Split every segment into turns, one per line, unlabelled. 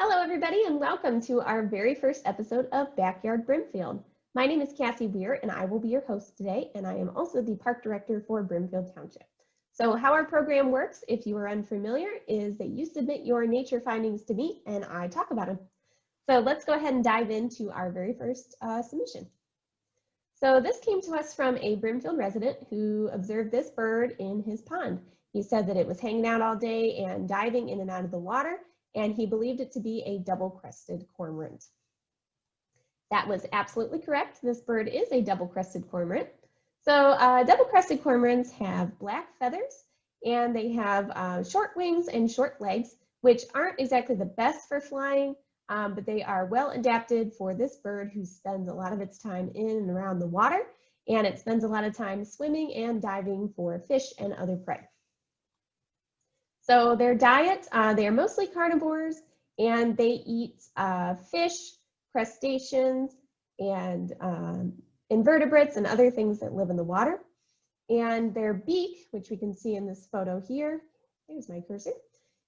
Hello, everybody, and welcome to our very first episode of Backyard Brimfield. My name is Cassie Weyer, and I will be your host today, and I am also the Park Director for Brimfield Township. So how our program works, if you are unfamiliar, is that you submit your nature findings to me, and I talk about them. So let's go ahead and dive into our very first submission. So this came to us from a Brimfield resident who observed this bird in his pond. He said that it was hanging out all day and diving in and out of the water, and he believed it to be a double-crested cormorant. That was absolutely correct. This bird is a double-crested cormorant. So double-crested cormorants have black feathers, and they have short wings and short legs, which aren't exactly the best for flying, but they are well adapted for this bird who spends a lot of its time in and around the water, and it spends a lot of time swimming and diving for fish and other prey. So their diet, they are mostly carnivores, and they eat fish, crustaceans, and invertebrates and other things that live in the water. And their beak, which we can see in this photo here, here's my cursor,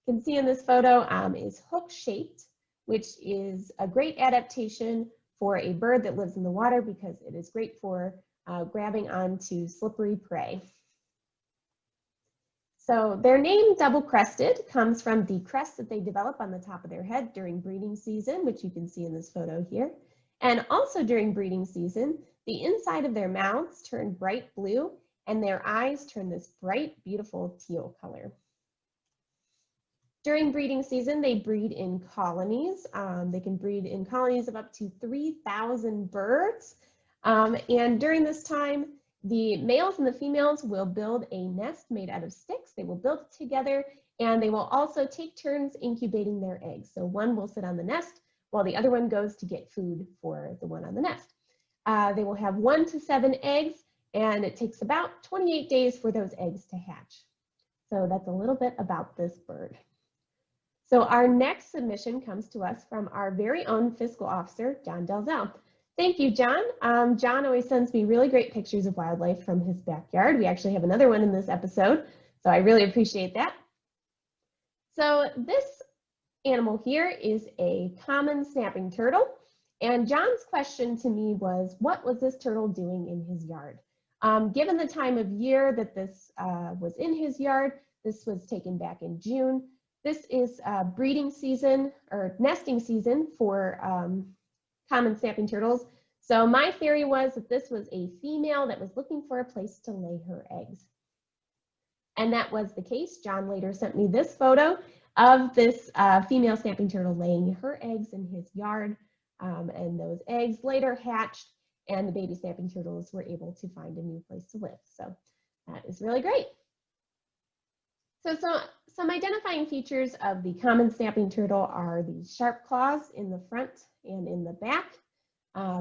you can see in this photo is hook-shaped, which is a great adaptation for a bird that lives in the water because it is great for grabbing onto slippery prey. So their name double-crested comes from the crest that they develop on the top of their head during breeding season, which you can see in this photo here. And also during breeding season, the inside of their mouths turn bright blue and their eyes turn this bright, beautiful teal color. During breeding season, they breed in colonies. They can breed in colonies of up to 3,000 birds. And during this time, the males and the females will build a nest made out of sticks. They will build it together, and they will also take turns incubating their eggs. So one will sit on the nest while the other one goes to get food for the one on the nest. They will have 1 to 7 eggs, and it takes about 28 days for those eggs to hatch. So that's a little bit about this bird. So our next submission comes to us from our very own fiscal officer, John Delzell. Thank you, John. John always sends me really great pictures of wildlife from his backyard. We actually have another one in this episode, so I really appreciate that. So this animal here is a common snapping turtle, and John's question to me was, what was this turtle doing in his yard? Given the time of year that this was in his yard, this was taken back in June. This is breeding season or nesting season for common snapping turtles. So my theory was that this was a female that was looking for a place to lay her eggs. And that was the case. John later sent me this photo of this female snapping turtle laying her eggs in his yard. And those eggs later hatched, and the baby snapping turtles were able to find a new place to live. So that is really great. So some identifying features of the common snapping turtle are the sharp claws in the front and in the back.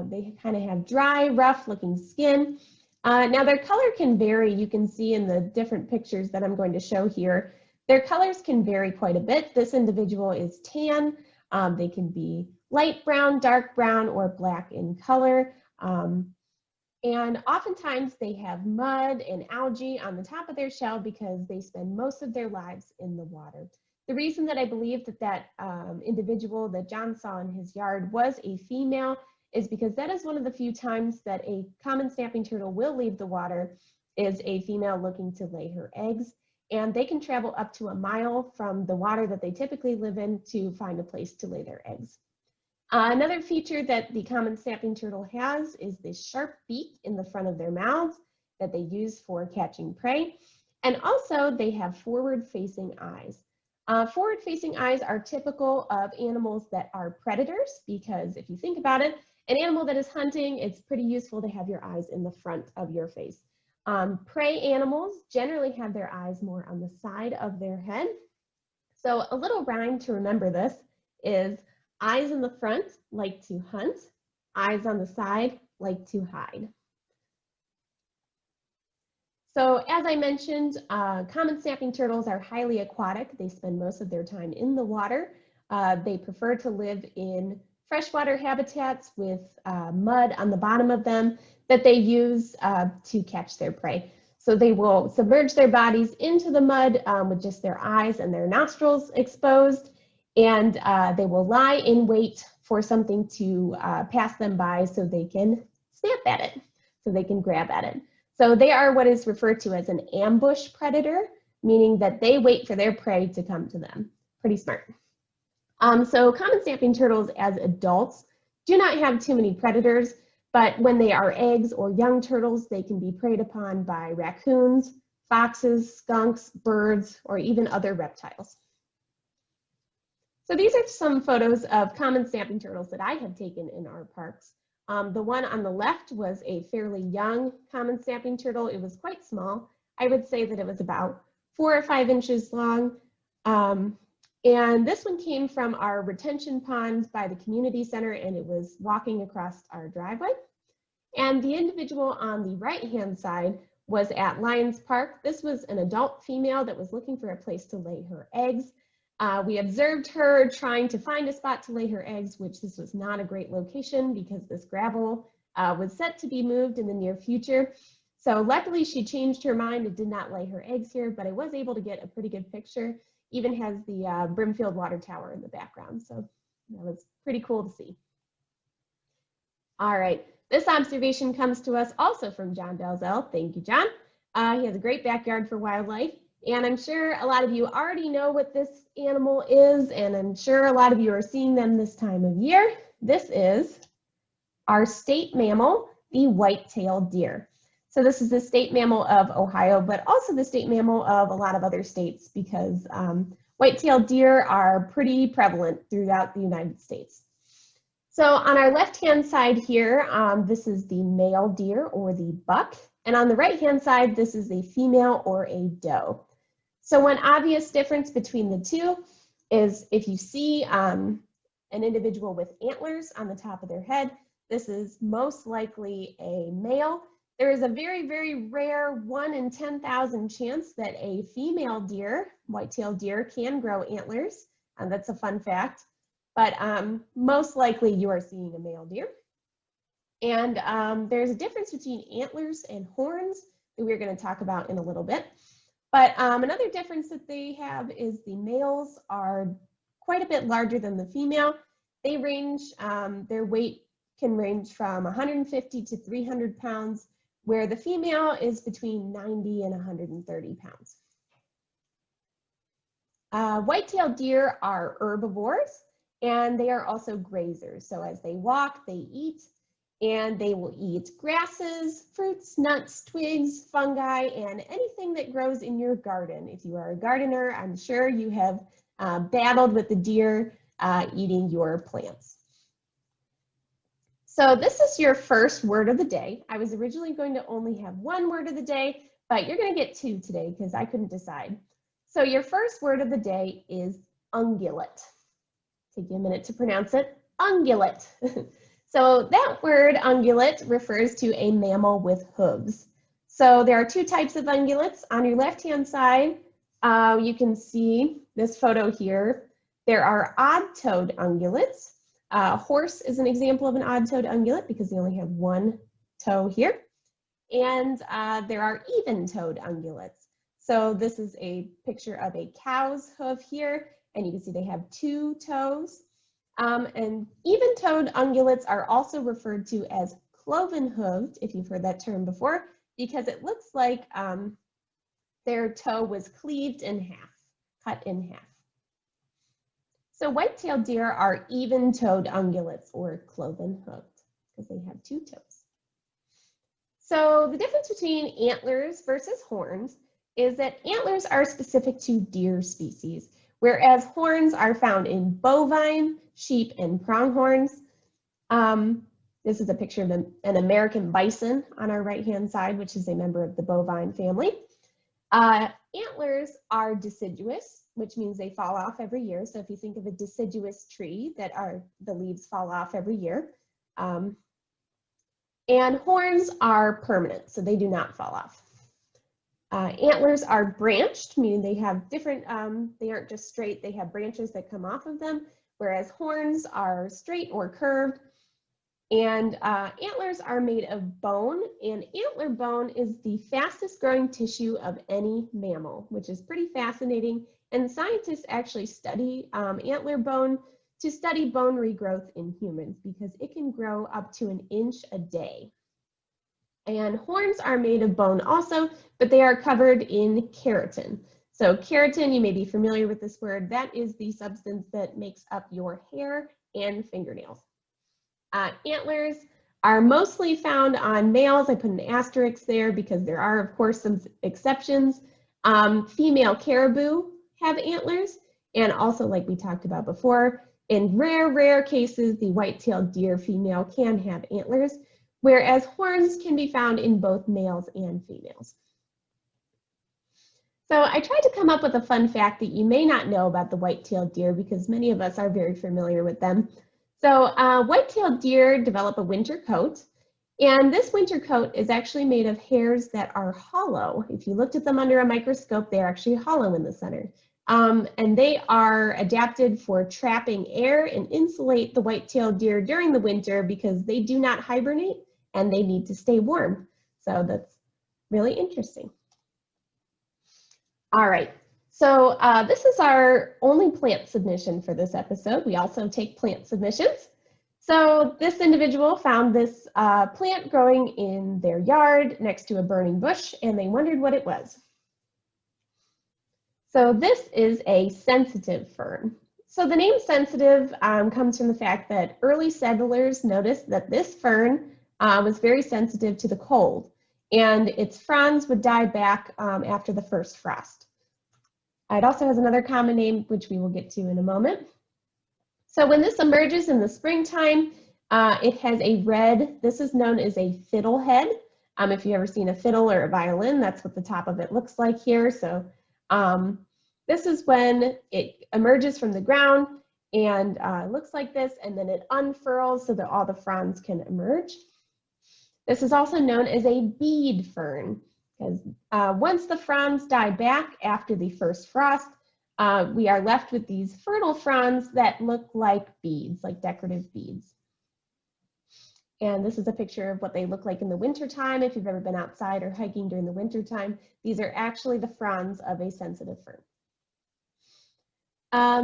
They kind of have dry, rough looking skin. Now their color can vary. You can see in the different pictures that I'm going to show here, their colors can vary quite a bit. This individual is tan. They can be light brown, dark brown, or black in color. And oftentimes they have mud and algae on the top of their shell because they spend most of their lives in the water. The reason that I believe that that individual that John saw in his yard was a female is because that is one of the few times that a common snapping turtle will leave the water is a female looking to lay her eggs. And they can travel up to 1 mile from the water that they typically live in to find a place to lay their eggs. Another feature that the common snapping turtle has is this sharp beak in the front of their mouths that they use for catching prey. And also they have forward-facing eyes. Forward-facing eyes are typical of animals that are predators because if you think about it, an animal that is hunting, it's pretty useful to have your eyes in the front of your face. Prey animals generally have their eyes more on the side of their head. So a little rhyme to remember this is eyes in the front like to hunt, eyes on the side like to hide. So as I mentioned, common snapping turtles are highly aquatic. They spend most of their time in the water. They prefer to live in freshwater habitats with mud on the bottom of them that they use to catch their prey. So they will submerge their bodies into the mud with just their eyes and their nostrils exposed. and they will lie in wait for something to pass them by so they can snap at it, so they can grab at it. So they are what is referred to as an ambush predator, meaning that they wait for their prey to come to them. Pretty smart. So common snapping turtles as adults do not have too many predators, but when they are eggs or young turtles, they can be preyed upon by raccoons, foxes, skunks, birds, or even other reptiles. So these are some photos of common snapping turtles that I have taken in our parks. The one on the left was a fairly young common snapping turtle. It was quite small. I would say that it was about 4 or 5 inches long. And this one came from our retention pond by the community center, and it was walking across our driveway. And the individual on the right-hand side was at Lions Park. This was an adult female that was looking for a place to lay her eggs. We observed her trying to find a spot to lay her eggs, which this was not a great location because this gravel was set to be moved in the near future. So luckily she changed her mind and did not lay her eggs here, but I was able to get a pretty good picture. Even has the Brimfield water tower in the background. So that was pretty cool to see. All right, this observation comes to us also from John Dalzell. Thank you, John. He has a great backyard for wildlife. And I'm sure a lot of you already know what this animal is, and I'm sure a lot of you are seeing them this time of year. This is our state mammal, the white-tailed deer. So this is the state mammal of Ohio, but also the state mammal of a lot of other states because white-tailed deer are pretty prevalent throughout the United States. So on our left-hand side here, this is the male deer or the buck. And on the right-hand side, this is a female or a doe. So one obvious difference between the two is if you see an individual with antlers on the top of their head, this is most likely a male. There is a very, very rare 1 in 10,000 chance that a female deer, white-tailed deer, can grow antlers. That's a fun fact. But most likely you are seeing a male deer. And there's a difference between antlers and horns that we're going to talk about in a little bit. But another difference that they have is the males are quite a bit larger than the female. They range, their weight can range from 150 to 300 pounds, where the female is between 90 and 130 pounds. White-tailed deer are herbivores, and they are also grazers. So as they walk, they eat, and they will eat grasses, fruits, nuts, twigs, fungi, and anything that grows in your garden. If you are a gardener, I'm sure you have battled with the deer eating your plants. So this is your first word of the day. I was originally going to only have 1 word of the day, but you're going to get 2 today because I couldn't decide. So your first word of the day is ungulate. Take you a minute to pronounce it, ungulate. So that word ungulate refers to a mammal with hooves. So there are 2 types of ungulates. On your left-hand side, you can see this photo here. There are odd-toed ungulates. Horse is an example of an odd-toed ungulate because they only have 1 toe here. And there are even-toed ungulates. So this is a picture of a cow's hoof here, and you can see they have 2 toes. And even-toed ungulates are also referred to as cloven-hooved, if you've heard that term before, because it looks like their toe was cleaved in half, cut in half. So white-tailed deer are even-toed ungulates or cloven-hooved because they have 2 toes. So the difference between antlers versus horns is that antlers are specific to deer species, whereas horns are found in bovine, sheep, and pronghorns. This is a picture of an American bison on our right-hand side, which is a member of the bovine family. Antlers are deciduous, which means they fall off every year. So if you think of a deciduous tree, the leaves fall off every year. And horns are permanent, so they do not fall off. Antlers are branched, meaning they have different, they aren't just straight, they have branches that come off of them, whereas horns are straight or curved. And antlers are made of bone, and antler bone is the fastest growing tissue of any mammal, which is pretty fascinating. And scientists actually study antler bone to study bone regrowth in humans because it can grow up to 1 inch a day. And horns are made of bone also, but they are covered in keratin. So keratin, you may be familiar with this word, that is the substance that makes up your hair and fingernails. Antlers are mostly found on males. I put an asterisk there because there are, of course, some exceptions. Female caribou have antlers, and also, like we talked about before, in rare cases, the white-tailed deer female can have antlers, whereas horns can be found in both males and females. So I tried to come up with a fun fact that you may not know about the white-tailed deer because many of us are very familiar with them. So white-tailed deer develop a winter coat, and this winter coat is actually made of hairs that are hollow. If you looked at them under a microscope, they're actually hollow in the center. And they are adapted for trapping air and insulate the white-tailed deer during the winter because they do not hibernate and they need to stay warm. So that's really interesting. All right. So this is our only plant submission for this episode. We also take plant submissions. So this individual found this plant growing in their yard next to a burning bush, and they wondered what it was. So this is a sensitive fern. So the name sensitive comes from the fact that early settlers noticed that this fern was very sensitive to the cold, and its fronds would die back after the first frost. It also has another common name, which we will get to in a moment. So when this emerges in the springtime, it has a red, this is known as a fiddlehead. If you've ever seen a fiddle or a violin, that's what the top of it looks like here. So this is when it emerges from the ground and looks like this, and then it unfurls so that all the fronds can emerge. This is also known as a bead fern. Because once the fronds die back after the first frost, we are left with these fertile fronds that look like beads, like decorative beads. And this is a picture of what they look like in the wintertime. If you've ever been outside or hiking during the wintertime, these are actually the fronds of a sensitive fern.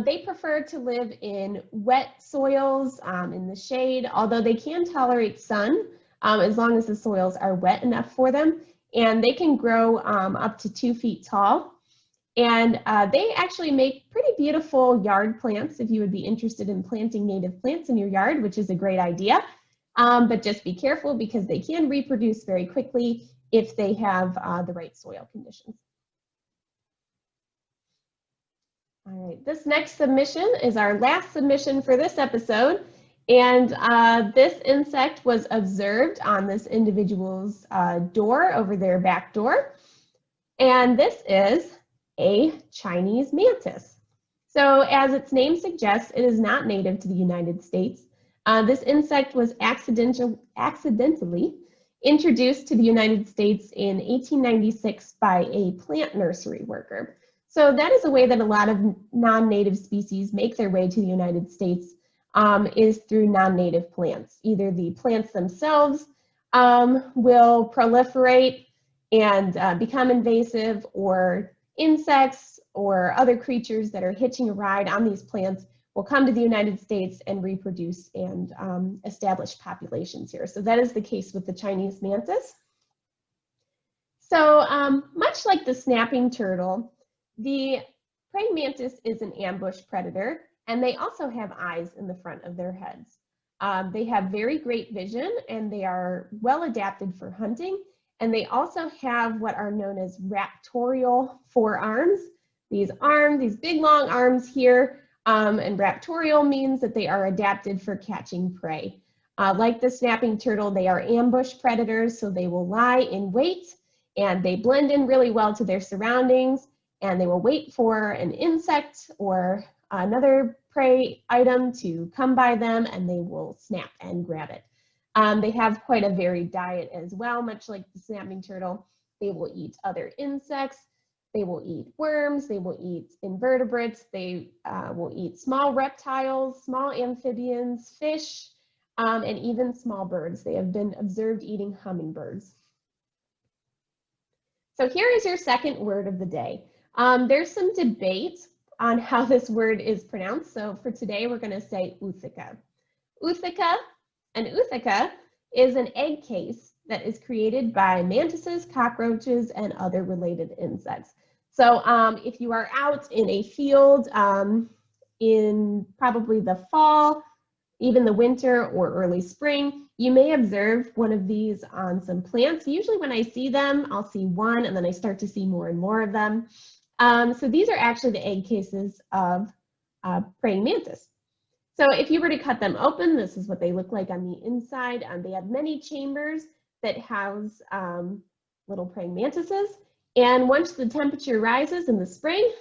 They prefer to live in wet soils in the shade, although they can tolerate sun as long as the soils are wet enough for them. And they can grow up to 2 feet tall. And they actually make pretty beautiful yard plants if you would be interested in planting native plants in your yard, which is a great idea. But just be careful because they can reproduce very quickly if they have the right soil conditions. All right, this next submission is our last submission for this episode. And this insect was observed on this individual's door over their back door. And this is a Chinese mantis. So as its name suggests, it is not native to the United States. This insect was accidentally introduced to the United States in 1896 by a plant nursery worker. So that is a way that a lot of non-native species make their way to the United States. Is through non-native plants. Either the plants themselves will proliferate and become invasive, or insects or other creatures that are hitching a ride on these plants will come to the United States and reproduce and establish populations here. So that is the case with the Chinese mantis. So much like the snapping turtle, the praying mantis is an ambush predator. And they also have eyes in the front of their heads. They have very great vision, and they are well adapted for hunting. And they also have what are known as raptorial forearms. These arms, these big long arms here, and raptorial means that they are adapted for catching prey. Like the snapping turtle, they are ambush predators, so they will lie in wait, and they blend in really well to their surroundings, and they will wait for an insect or another prey item to come by them, and they will snap and grab it. They have quite a varied diet as well, much like the snapping turtle. They will eat other insects, they will eat worms, they will eat invertebrates, they will eat small reptiles, small amphibians, fish, and even small birds. They have been observed eating hummingbirds. So here is your second word of the day. There's some debate on how this word is pronounced. So for today, we're going to say Uthaka. Uthaka, and Uthaka is an egg case that is created by mantises, cockroaches, and other related insects. So if you are out in a field in probably the fall, even the winter or early spring, you may observe one of these on some plants. Usually when I see them, I'll see one and then I start to see more and more of them. So these are actually the egg cases of praying mantis. So if you were to cut them open, this is what they look like on the inside. They have many chambers that house little praying mantises. And once the temperature rises in the spring,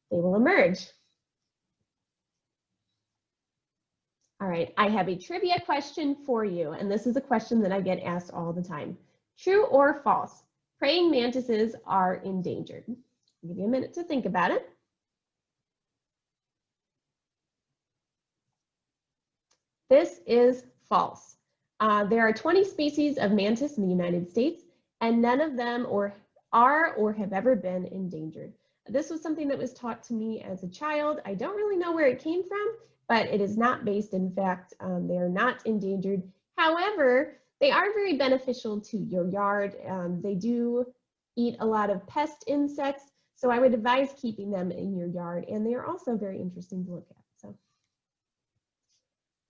they will emerge. All right, I have a trivia question for you, and this is a question that I get asked all the time. True or false? Praying mantises are endangered. I'll give you a minute to think about it. This is false. There are 20 species of mantis in the United States, and none of them are or have ever been endangered. This was something that was taught to me as a child. I don't really know where it came from, but it is not based in fact. They are not endangered. However, they are very beneficial to your yard. They do eat a lot of pest insects, so I would advise keeping them in your yard, and they are also very interesting to look at. So,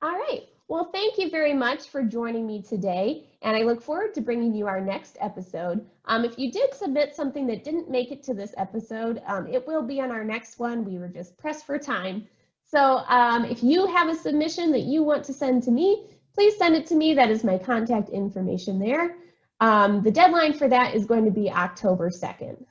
all right. Well, thank you very much for joining me today, and I look forward to bringing you our next episode. If you did submit something that didn't make it to this episode, it will be on our next one. We were just pressed for time. So if you have a submission that you want to send to me, please send it to me. That is my contact information there. The deadline for that is going to be October 2nd.